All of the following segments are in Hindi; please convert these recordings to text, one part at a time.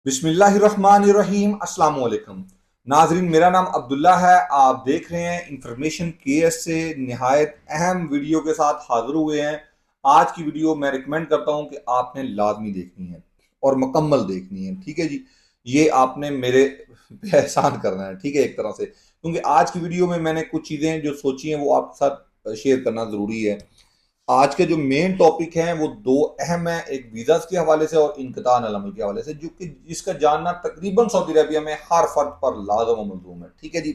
बिस्मिल्लाहिर्रहमानिर्रहीम अस्सलाम वालेकुम नाजरीन, मेरा नाम अब्दुल्ला है। आप देख रहे हैं इंफॉर्मेशन केएस से निहायत अहम वीडियो के साथ हाजिर हुए हैं। आज की वीडियो मैं रिकमेंड करता हूं कि आपने लाजमी देखनी है और मुकम्मल देखनी है। ठीक है जी, ये आपने मेरे पे एहसान करना है, ठीक है, एक तरह से, क्योंकि आज की वीडियो में मैंने कुछ चीज़ें जो सोची हैं वो आपके साथ शेयर करना ज़रूरी है। आज के जो मेन टॉपिक हैं वो दो अहम हैं, एक वीज़ास के हवाले से और इनक़िताअ अल अमल के हवाले से, जो कि जिसका जानना तकरीबन सऊदी अरबिया में हर फर्द पर लाज़िम व मलज़ूम है। ठीक है जी,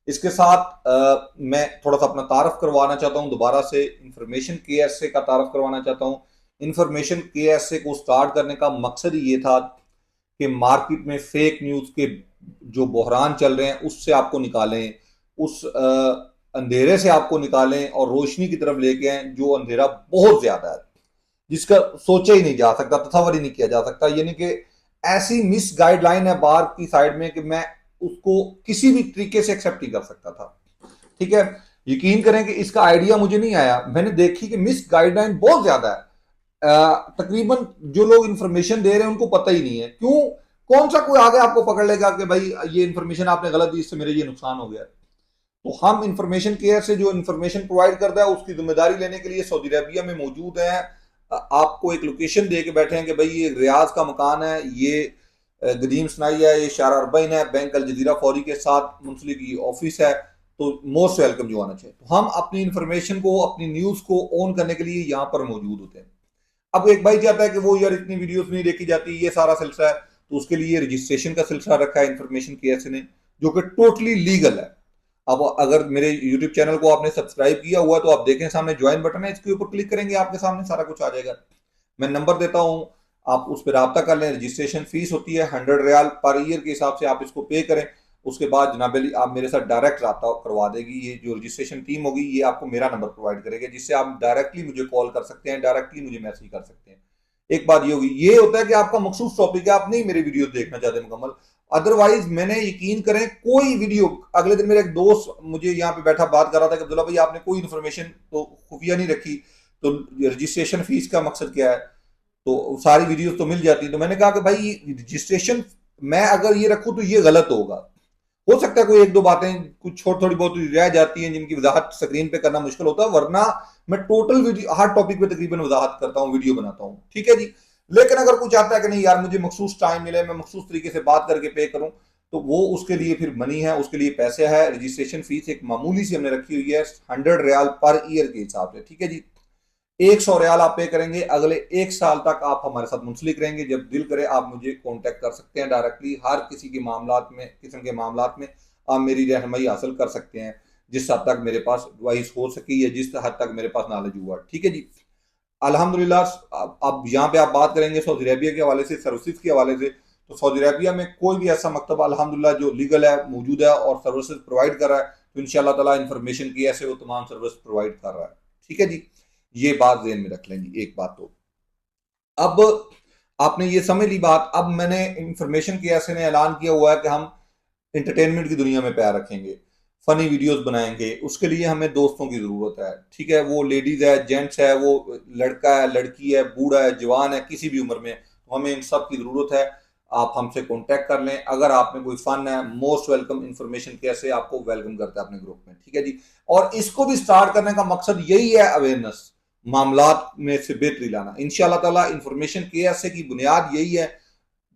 इसके साथ मैं थोड़ा सा अपना तारफ़ करवाना चाहता हूँ, दोबारा से इंफॉर्मेशन के एस ए का तारफ़ करवाना चाहता हूँ। इंफॉर्मेशन के एस ए को स्टार्ट करने का मकसद ही ये था कि मार्केट में फेक न्यूज़ के जो बहरान चल रहे हैं उससे आपको निकालें, उस अंधेरे से आपको निकालें और रोशनी की तरफ लेके आए, जो अंधेरा बहुत ज्यादा है, जिसका सोचा ही नहीं जा सकता, तस्वर ही नहीं किया जा सकता। यानी कि ऐसी मिस गाइडलाइन है बार की साइड में कि मैं उसको किसी भी तरीके से एक्सेप्ट नहीं कर सकता था। ठीक है, यकीन करें कि इसका आइडिया मुझे नहीं आया, मैंने देखी कि मिस गाइडलाइन बहुत ज्यादा है। तकरीबन जो लोग इंफॉर्मेशन दे रहे हैं उनको पता ही नहीं है क्यों। कौन सा कोई आगे आपको पकड़ लेगा कि भाई ये इंफॉर्मेशन आपने गलत दी, इससे मेरे ये नुकसान हो गया। तो हम इंफॉर्मेशन केयर से जो इंफॉर्मेशन प्रोवाइड करता है उसकी जिम्मेदारी लेने के लिए सऊदी अरबिया में मौजूद है। आपको एक लोकेशन दे के बैठे हैं कि भाई ये रियाज का मकान है, ये गदीम सनाई है, ये शारा अरबईन है, बैंक अल जजीरा फौरी के साथ मुंसलिक ये ऑफिस है, तो मोस्ट वेलकम जो आना चाहिए। तो हम अपनी इंफॉर्मेशन को, अपनी न्यूज को ऑन करने के लिए यहाँ पर मौजूद होते हैं। अब एक भाई चाहता है कि वो यार इतनी वीडियोस नहीं देखी जाती, ये सारा सिलसिला है, तो उसके लिए रजिस्ट्रेशन का सिलसिला रखा है इंफॉर्मेशन केयर ने, जो कि टोटली लीगल है। अब अगर मेरे यूट्यूब चैनल को आपने सब्सक्राइब किया हुआ तो आप देखें सामने ज्वाइन बटन है, इसके ऊपर क्लिक करेंगे आपके सामने सारा कुछ आ जाएगा। मैं नंबर देता हूं, आप उस पर रब्ता कर लें। रजिस्ट्रेशन फीस होती है 100 रियाल पर ईयर के हिसाब से, आप इसको पे करें। उसके बाद जनाब अली आप मेरे साथ डायरेक्ट रब्ता करवा देगी। ये जो रजिस्ट्रेशन टीम होगी ये आपको मेरा नंबर प्रोवाइड करेगी, जिससे आप डायरेक्टली मुझे कॉल कर सकते हैं, डायरेक्टली मुझे मैसेज कर सकते हैं। एक बात ये होगी, ये होता है कि आपका मखसूस टॉपिक है, आप नहीं मेरे वीडियो देखना चाहते मुकम्मल, अदरवाइज मैंने, यकीन करें, कोई वीडियो, अगले दिन मेरा एक दोस्त मुझे यहाँ पे बैठा बात कर रहा था कि अब्दुल्ला भाई आपने कोई इन्फॉर्मेशन तो खुफिया नहीं रखी, तो रजिस्ट्रेशन फीस का मकसद क्या है, तो सारी वीडियोस तो मिल जाती। तो मैंने कहा कि भाई रजिस्ट्रेशन मैं अगर ये रखूं तो ये गलत होगा। हो सकता है कोई एक दो बातें कुछ छोटी थोड़ी बहुत रह जाती हैं जिनकी वजाहत स्क्रीन पे करना मुश्किल होता है, वरना मैं टोटल वीडियो हर टॉपिक पे तकरीबन वजाहत करता हूँ, वीडियो बनाता हूँ। ठीक है जी, लेकिन अगर कोई चाहता है कि नहीं यार मुझे मखसूस टाइम मिले, मैं मखसूस तरीके से बात करके पे करूं, तो वो उसके लिए फिर मनी है, उसके लिए पैसे है। रजिस्ट्रेशन फीस एक मामूली सी हमने रखी हुई है 100 रियाल पर ईयर के हिसाब से। ठीक है जी, 100 रियाल आप पे करेंगे, अगले 1 साल तक आप हमारे साथ मुंसलिक रहेंगे। जब दिल करे आप मुझे कांटेक्ट कर सकते हैं डायरेक्टली, हर किसी के मामलात में, किस्म के मामलात में आप मेरी रहनुमाई हासिल कर सकते हैं, जिस हद तक मेरे पास एडवाइस हो सकी या जिस हद तक मेरे पास नॉलेज हुआ। ठीक है जी, अल्हम्दुलिल्लाह। अब यहाँ पे आप बात करेंगे सऊदी अरबिया के हवाले से, सर्विसेज के हवाले से, तो सऊदी अरबिया में कोई भी ऐसा मकतब अल्हम्दुलिल्लाह जो लीगल है मौजूद है और सर्विसेज प्रोवाइड कर रहा है, तो इंशाल्लाह ताला इंफॉर्मेशन की ऐसे वो तमाम सर्विस प्रोवाइड कर रहा है। ठीक है जी, ये बात ज़हन में रख लेंगे। एक बात तो अब आपने ये समझ ली बात। अब मैंने इंफॉर्मेशन की ऐसे ने ऐलान किया हुआ है कि हम एंटरटेनमेंट की दुनिया में पैर रखेंगे, फनी वीडियोस बनाएंगे। उसके लिए हमें दोस्तों की जरूरत है। ठीक है, वो लेडीज है, जेंट्स है, वो लड़का है, लड़की है, बूढ़ा है, जवान है, किसी भी उम्र में, तो हमें इन सब की जरूरत है। आप हमसे कांटेक्ट कर लें। अगर आप में कोई फन है, मोस्ट वेलकम इंफॉर्मेशन कैसे आपको वेलकम करता है अपने ग्रुप में। ठीक है जी, और इसको भी स्टार्ट करने का मकसद यही है, अवेयरनेस, मामलात में से बेहतरी लाना। इंशाल्लाह ताला इंफॉर्मेशन कैसे की बुनियाद यही है।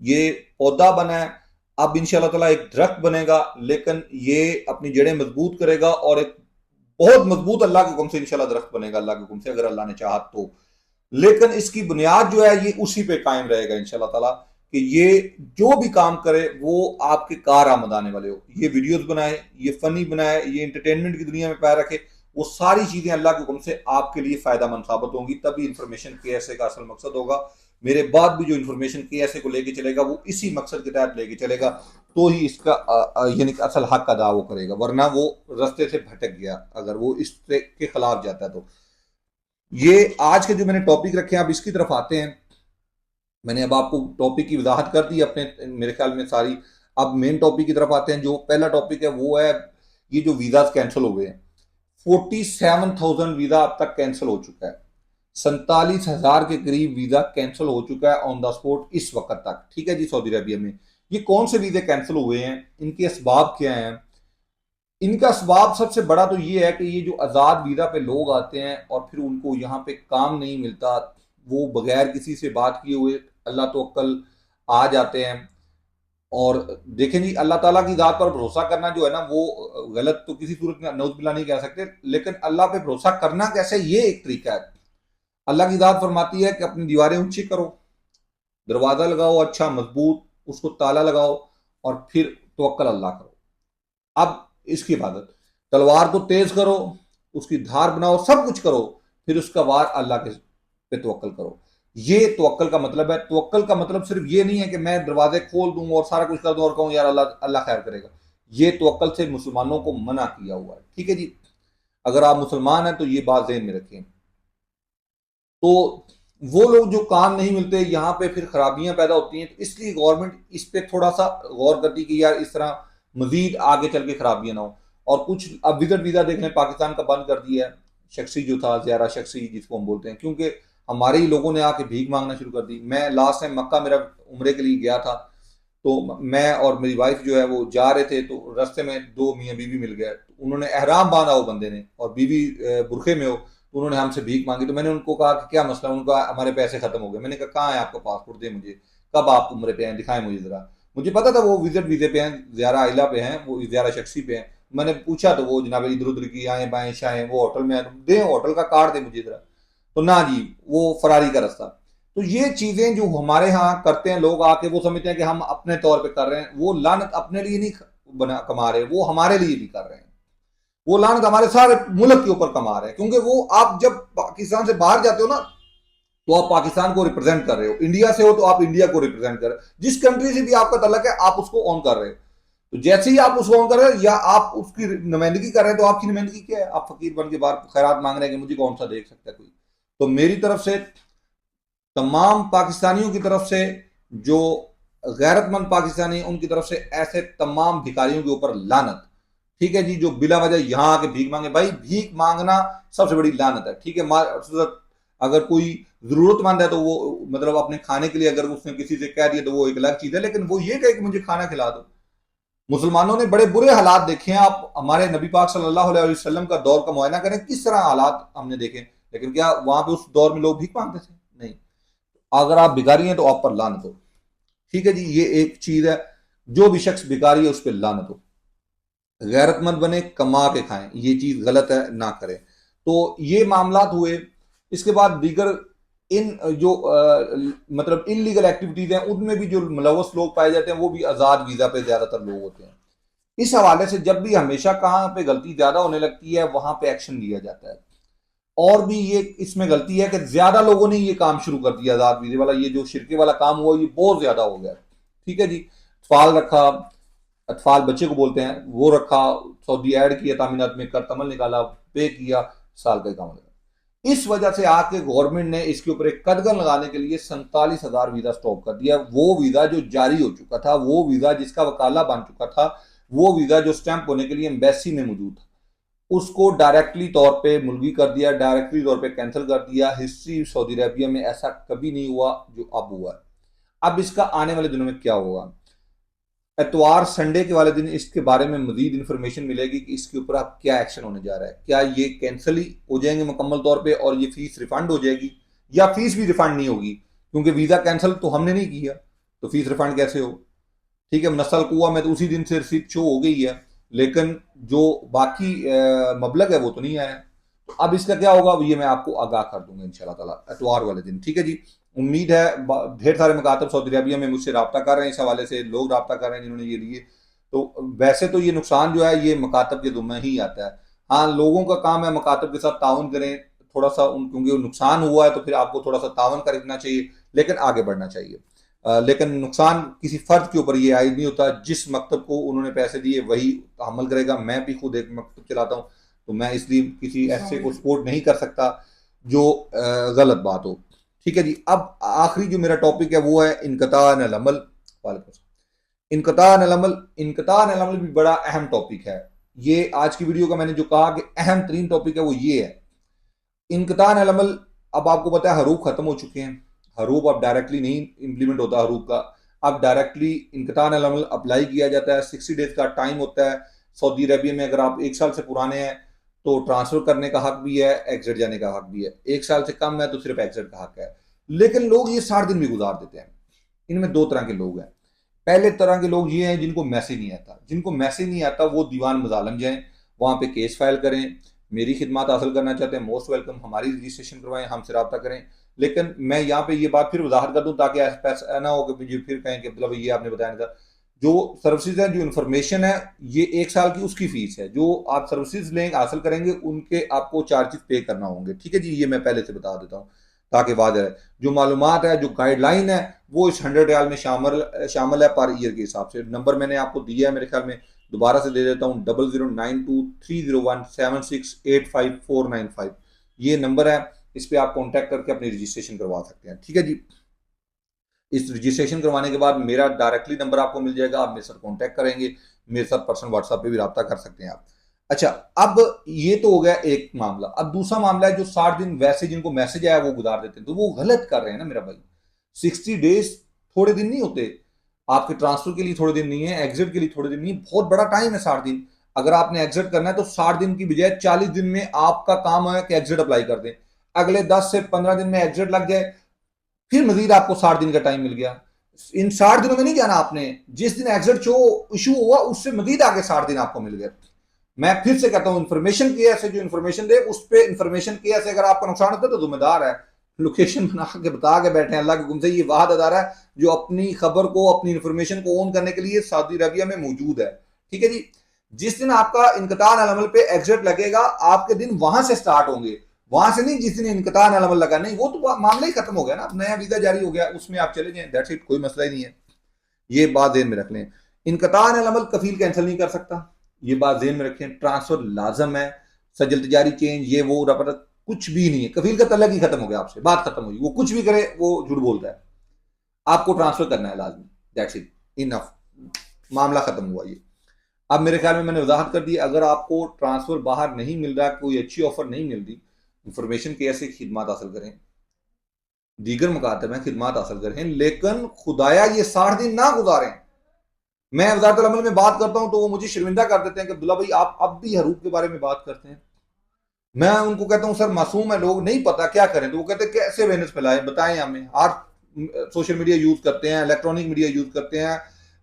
ये पौधा बना है, अब इंशाल्लाह ताला एक दरख्त बनेगा, लेकिन ये अपनी जड़ें मजबूत करेगा और एक बहुत मजबूत, अल्लाह के हुक्म से इंशाल्लाह दरख्त बनेगा, अल्लाह के हुक्म से, अगर अल्लाह ने चाहा तो। लेकिन इसकी बुनियाद जो है ये उसी पे कायम रहेगा इंशाल्लाह ताला, कि ये जो भी काम करे वो आपके कार आमद आने वाले हो। ये वीडियोस बनाए, ये फनी बनाए, ये इंटरटेनमेंट की दुनिया में पैर रखे, वो सारी चीजें अल्लाह के हुक्म से आपके लिए फायदा मंद साबित होंगी। तभी इंफॉर्मेशन के ऐसे का असल मकसद होगा। मेरे बाद भी जो इन्फॉर्मेशन के ऐसे को लेके चलेगा वो इसी मकसद के तहत लेके चलेगा, तो ही इसका यानी कि असल हक अदा वो करेगा, वरना वो रास्ते से भटक गया अगर वो इसके खिलाफ जाता है। तो ये आज के जो मैंने टॉपिक रखे हैं, अब इसकी तरफ आते हैं। मैंने अब आपको टॉपिक की वजाहत कर दी अपने, मेरे ख्याल में सारी। अब मेन टॉपिक की तरफ आते हैं। जो पहला टॉपिक है वो है ये जो वीज़ा कैंसिल हो गए हैं। 47,000 वीज़ा अब तक कैंसिल हो चुका है। 47,000 के करीब वीजा कैंसिल हो चुका है ऑन द स्पॉट इस वक्त तक। ठीक है जी, सऊदी अरबिया में ये कौन से वीजे कैंसिल हुए हैं, इनके असबाब क्या हैं? इनका असबाब सबसे बड़ा तो ये है कि ये जो आज़ाद वीजा पे लोग आते हैं और फिर उनको यहाँ पे काम नहीं मिलता, वो बगैर किसी से बात किए हुए अल्लाह तो अक्ल आ जाते हैं। और देखें जी, अल्लाह ताला की ज़ात पर भरोसा करना जो है ना, वो गलत तो किसी सूरत में नौज़ुबिल्लाह नहीं कह सकते, लेकिन अल्लाह पे भरोसा करना कैसे, ये एक तरीका है। अल्लाह की ज़ात फरमाती है कि अपनी दीवारें ऊंची करो, दरवाज़ा लगाओ अच्छा मजबूत, उसको ताला लगाओ और फिर तवक्कल अल्लाह करो। अब इसकी इबादत, तलवार को तेज करो, उसकी धार बनाओ, सब कुछ करो, फिर उसका वार अल्लाह के पे तवक्कल करो। ये तवक्कल का मतलब है। तवक्कल का मतलब सिर्फ ये नहीं है कि मैं दरवाजे खोल दूं और सारा कुछ कर दूं और कहूं यार अल्लाह अल्लाह खैर करेगा। ये तवक्कल से मुसलमानों को मना किया हुआ है। ठीक है जी, अगर आप मुसलमान हैं तो ये बात ज़हन में रखें। तो वो लोग जो काम नहीं मिलते, यहाँ पे फिर खराबियां पैदा होती हैं, तो इसलिए गवर्नमेंट इस पे थोड़ा सा गौर करती कि यार इस तरह मजीद आगे चल के खराबियां ना हो। और कुछ अब विजिट वीजा देख लें, पाकिस्तान का बंद कर दिया है। शख्सी जो था, ज़ियारा शख्सी जिसको हम बोलते हैं, क्योंकि हमारे ही लोगों ने आके भीख मांगना शुरू कर दी। मैं लास्ट टाइम मक्का मेरा उम्रे के लिए गया था, तो मैं और मेरी वाइफ जो है वो जा रहे थे, तो रास्ते में दो मियाँ बीवी मिल गए। उन्होंने एहराम बांधा हो बंदे ने, और बीवी बुरखे में हो, तो उन्होंने हमसे भीख मांगी। तो मैंने उनको कहा कि क्या मसला? उनका हमारे पैसे खत्म हो गए। मैंने कहा कहाँ है आपका पासपोर्ट, दे मुझे, कब आप उम्रे पे हैं, दिखाएं मुझे जरा। मुझे पता था वो विजिट वीजे पे हैं, ज़ियारा आइला पे हैं, वो ज़ियारा शख्सी पे हैं। मैंने पूछा तो वो जनाब इधर उधर की आए बाएं शाएं, वो होटल में दे, होटल का कार्ड दे मुझे जरा। तो ना जी, वो फरारी का रास्ता। तो ये चीजें जो हमारे यहाँ करते हैं लोग आके, वो समझते हैं कि हम अपने तौर पे कर रहे हैं। वो लानत अपने लिए नहीं बना कमा रहे, वो हमारे लिए भी कर रहे हैं। वो लानत हमारे सारे मुल्क के ऊपर कमा रहे हैं, क्योंकि वो आप जब पाकिस्तान से बाहर जाते हो ना, तो आप पाकिस्तान को रिप्रेजेंट कर रहे हो। इंडिया से हो तो आप इंडिया को रिप्रेजेंट कर रहे हो। जिस कंट्री से भी आपका तल्लक है, आप उसको ऑन कर रहे हो। तो जैसे ही आप उसको ऑन कर रहे हो या आप उसकी नुमाइंदगी कर रहे हैं, तो आपकी नुमाइंदगी क्या है? आप फकीर बन के बाहर खैरात मांग रहे हैं कि मुझे कौन सा देख सकता है कोई। तो मेरी तरफ से तमाम पाकिस्तानियों की तरफ से, जो गैरतमंद पाकिस्तानी, उनकी तरफ से ऐसे तमाम भिखारियों के ऊपर लानत। ठीक है जी, जो बिला वजह यहाँ आके भीख मांगे। भाई भीख मांगना सबसे बड़ी लानत है। ठीक है, अगर कोई जरूरतमंद है तो वो मतलब अपने खाने के लिए अगर उसने किसी से कह दिया तो वो एक अलग चीज है, लेकिन वो ये कहे कि मुझे खाना खिला दो। मुसलमानों ने बड़े बुरे हालात देखे हैं। आप हमारे नबी पाक सल्लल्लाहु अलैहि वसल्लम का दौर का मुआयना करें, किस तरह हालात हमने देखे। लेकिन क्या वहां पे उस दौर में लोग भीख मांगते थे? नहीं। अगर आप भिखारी हैं तो आप पर लानत हो। ठीक है जी, ये एक चीज है। जो भी शख्स भिखारी है उस पर लानत हो। गैरतमंद बने, कमा के खाएं, ये चीज गलत है, ना करें। तो ये मामलात हुए। इसके बाद दीगर इन जो मतलब इनलीगल एक्टिविटीज हैं, उनमें भी जो मुलवस लोग पाए जाते हैं, वो भी आजाद वीजा पे ज्यादातर लोग होते हैं। इस हवाले से जब भी हमेशा कहाँ पे गलती ज्यादा होने लगती है, वहां पे एक्शन लिया जाता है। और भी ये इसमें गलती है कि ज्यादा लोगों ने ये काम शुरू कर दिया आजाद वीजे वाला। ये जो शिरके वाला काम हुआ, ये बहुत ज्यादा हो गया। ठीक है जी, अतफाल रखा, अतफाल बच्चे को बोलते हैं, वो रखा, सऊदी ऐड किया, तामीनात में कर तमल निकाला, पे किया, साल का काम लगा। इस वजह से आके गवर्नमेंट ने इसके ऊपर एक कदगन लगाने के लिए 47,000 वीजा स्टॉप कर दिया। वो वीजा जो जारी हो चुका था, वो वीजा जिसका वकाला बन चुका था, वो वीजा जो स्टैंप होने के लिए एम्बेसी में मौजूद था, उसको डायरेक्टली तौर पे मुलगी कर दिया, डायरेक्टली तौर पे कैंसिल कर दिया। हिस्ट्री सऊदी अरबिया में ऐसा कभी नहीं हुआ जो अब हुआ है। अब इसका आने वाले दिनों में क्या होगा, एतवार संडे के वाले दिन इसके बारे में मजीद इंफॉर्मेशन मिलेगी कि इसके ऊपर अब क्या एक्शन होने जा रहा है। क्या ये कैंसिल ही हो जाएंगे मुकम्मल तौर पे और ये फीस रिफंड हो जाएगी, या फीस भी रिफंड नहीं होगी? क्योंकि वीजा कैंसिल तो हमने नहीं किया, तो फीस रिफंड कैसे हो? ठीक है, नस्ल कुआ में तो उसी दिन से रिसीप्ट शो हो गई है, लेकिन जो बाकी मबलग है वो तो नहीं आया। तो अब इसका क्या होगा, ये मैं आपको आगाह कर दूंगा इंशाल्लाह ताला एतवार वाले दिन। ठीक है जी, उम्मीद है ढेर सारे मुकातब सऊदी अरबिया में मुझसे रब्ता कर रहे हैं, इस हवाले से लोग रब्ता कर रहे हैं जिन्होंने ये लिए। तो वैसे तो ये नुकसान जो है ये मुकातब के ज़िम्मे ही आता है। हाँ, लोगों का काम है मुकातब के साथ ताउन करें, थोड़ा सा क्योंकि नुकसान हुआ है तो फिर आपको थोड़ा सा ताउन करना चाहिए, लेकिन आगे बढ़ना चाहिए। लेकिन नुकसान किसी फर्द के ऊपर ये आयद नहीं होता। जिस मकतब को उन्होंने पैसे दिए वही अमल करेगा। मैं भी खुद एक मकतब चलाता हूँ, तो मैं इसलिए किसी ऐसे को सपोर्ट नहीं कर सकता जो गलत बात हो। ठीक है जी, अब आखिरी जो मेरा टॉपिक है वो है इनकतान अल अमल। इनकतान अल अमल, इनकतान अल अमल भी बड़ा अहम टॉपिक है। ये आज की वीडियो का मैंने जो कहा कि अहम तरीन टॉपिक है वो ये है। इनकतान अल अमल अब आपको पता है हरूफ खत्म हो चुके हैं, हरूफ अब डायरेक्टली नहीं इंप्लीमेंट होता हरूफ का, अब डायरेक्टली इनकतान अल अमल अप्लाई किया जाता है। 60 डेज का टाइम होता है। सऊदी अरबिया में अगर आप 1 साल से पुराने हैं तो ट्रांसफर करने का हक भी है, एग्जिट जाने का हक भी है। 1 साल से कम है तो सिर्फ एग्जिट का हक है। लेकिन लोग ये 60 दिन भी गुजार देते हैं। इनमें दो तरह के लोग हैं। पहले तरह के लोग ये हैं जिनको मैसेज नहीं आता। जिनको मैसेज नहीं आता वो दीवान मजालम जाएं, वहां पे केस फाइल करें, मेरी खिदमत हासिल करना चाहते हैं, मोस्ट वेलकम, हमारी रजिस्ट्रेशन करवाएं, हमसे रब्ता करें। लेकिन मैं यहाँ पे ये बात फिर वजाहत कर दूं ताकि ऐसा ना हो कि मुझे फिर कहें कि मतलब ये आपने बताया नहीं था। जो सर्विसेज है, जो इन्फॉर्मेशन है, ये 1 साल की उसकी फीस है। जो आप सर्विसेज लेंगे, हासिल करेंगे, उनके आपको चार्जेस पे करना होंगे। ठीक है जी, ये मैं पहले से बता देता हूँ ताकि वाज़ेह है। जो मालूमात है, जो गाइडलाइन है, वो इस 100 रियाल में शामिल है पर ईयर के हिसाब से। नंबर मैंने आपको दिया है, मेरे ख्याल में दोबारा से दे देता हूँ, 00923017685495। ये नंबर है, इस पे आप कांटेक्ट करके अपनी रजिस्ट्रेशन करवा सकते हैं। ठीक है जी। इस रजिस्ट्रेशन करवाने के बाद मेरा डायरेक्टली नंबर आपको मिल जाएगा, आप मेरे साथ कांटेक्ट करेंगे, मेरे साथ पर्सनल व्हाट्सएप पे भी रब्ता कर सकते हैं आप। अच्छा, अब ये तो हो गया एक मामला। अब दूसरा मामला है जो 60 दिन वैसे जिनको मैसेज आया वो गुजार देते हैं, तो वो गलत कर रहे हैं ना मेरा भाई। 60 डेज थोड़े दिन नहीं होते। आपके ट्रांसफर के लिए थोड़े दिन नहीं है, एग्जिट के लिए थोड़े दिन नहीं है, बहुत बड़ा टाइम है 60 दिन। अगर आपने एग्जिट करना है तो 60 दिन की बजाय 40 दिन में आपका काम है कि एग्जिट अप्लाई कर दें। अगले 10 से 15 दिन में एग्जिट लग जाए, फिर मजीद आपको 60 दिन का टाइम मिल गया। इन 60 दिनों में नहीं जाना आपने, जिस दिन एग्जिट शो इशू हुआ उससे मजीद आगे 60 दिन आपको मिल गए। मैं फिर से कहता हूं, इन्फॉर्मेशन केयर से जो इन्फॉर्मेशन दे उस पर इन्फॉर्मेशन केयर से अगर आपका नुकसान होता है तो जिम्मेदार है। लोकेशन बना के बता के बैठे हैं, अल्लाह के हुक्म से ये वाहद अदारा है जो अपनी खबर को, अपनी इन्फॉर्मेशन को ऑन करने के लिए सऊदी अरबिया में मौजूद है। ठीक है जी। जिस दिन आपका इनकतान अल अमल पे एग्जिट लगेगा, आपके दिन वहां से स्टार्ट होंगे, वहां से नहीं जिस दिन इनकतान अल अमल लगा। नहीं, वो तो मामला ही खत्म हो गया ना, नया वीजा जारी हो गया, उसमें आप चले जाएं, दैट्स इट, कोई मसला ही नहीं है। ये बात ध्यान में रख लें। इनकतान अल अमल कफील कैंसिल नहीं कर सकता, ये बात ध्यान में रखें। ट्रांसफर लाजम है, सजल तजारी चेंज, ये वो रपट कुछ भी नहीं है। कफील का तलक ही खत्म हो गया, आपसे बात खत्म हुई। वो कुछ भी करे वो झूठ बोलता है। आपको ट्रांसफर करना है लाजमी, दैट्स इट, इनफ, मामला खत्म हुआ ये। अब मेरे ख्याल में मैंने वजाहत कर दी। अगर आपको ट्रांसफर बाहर नहीं मिल रहा, कोई अच्छी ऑफर नहीं मिल रही, इंफॉर्मेशन के ऐसे खिदमत हासिल करें, दीगर मुकातब में खिदमत हासिल करें, लेकिन खुदाया ये 60 दिन ना गुजारें। मैं वजारत अमल में बात करता हूं तो वो मुझे शर्मिंदा कर देते हैं कि अब्दुल्ला भाई आप अब भी हरूफ के बारे में बात करते हैं। मैं उनको कहता हूं सर मासूम है लोग, नहीं पता क्या करें। तो वो कहते हैं कैसे अवेयरनेस फैलाएं, बताएं हमें। आप सोशल मीडिया यूज करते हैं, इलेक्ट्रॉनिक मीडिया यूज करते हैं,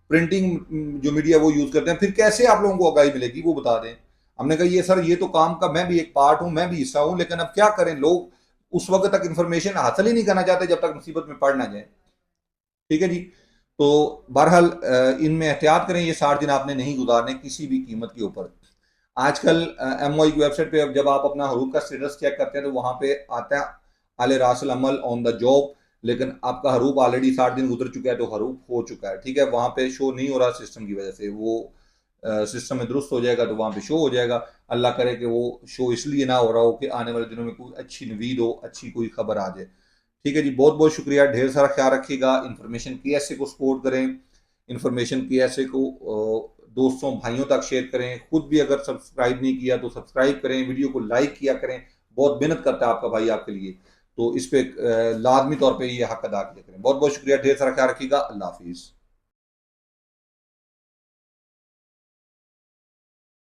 प्रिंटिंग जो मीडिया वो यूज करते हैं, फिर कैसे आप लोगों को आगाही मिलेगी वो बता दें। हमने कहा ये सर ये तो काम का मैं भी एक पार्ट हूं, मैं भी हिस्सा हूं, लेकिन अब क्या करें, लोग उस वक्त तक इंफॉर्मेशन हासिल ही नहीं करना चाहते जब तक मुसीबत में पड़ ना जाए। ठीक है जी। तो बहरहाल इनमें एहतियात करें, ये 60 दिन आपने नहीं गुजारने किसी भी कीमत के ऊपर। आजकल MOI की वेबसाइट पे जब आप अपना हरूफ का स्टेटस चेक करते हैं तो वहां पे आता है आले रासल अमल ऑन द जॉब, लेकिन आपका हरूफ ऑलरेडी 60 दिन गुजर चुका है, तो हरूफ हो चुका है। ठीक है, वहां पे शो नहीं हो रहा सिस्टम की वजह से। वो सिस्टम में दुरुस्त हो जाएगा तो वहां पे शो हो जाएगा। अल्लाह करे कि वो शो इसलिए ना हो रहा हो कि आने वाले दिनों में कोई अच्छी नवीद हो, अच्छी कोई खबर आ जाए। ठीक है जी, बहुत बहुत शुक्रिया, ढेर सारा ख्याल रखिएगा। इन्फॉर्मेशन की ऐसे को सपोर्ट करें, इन्फॉर्मेशन की ऐसे को दोस्तों भाइयों तक शेयर करें। खुद भी अगर सब्सक्राइब नहीं किया तो सब्सक्राइब करें, वीडियो को लाइक किया करें। बहुत मेहनत करता है आपका भाई आपके लिए, तो इस पे लाजमी तौर पे ये हक अदा किया करें। बहुत बहुत शुक्रिया, ढेर सारा ख्याल रखिएगा। अल्लाह हाफिज़।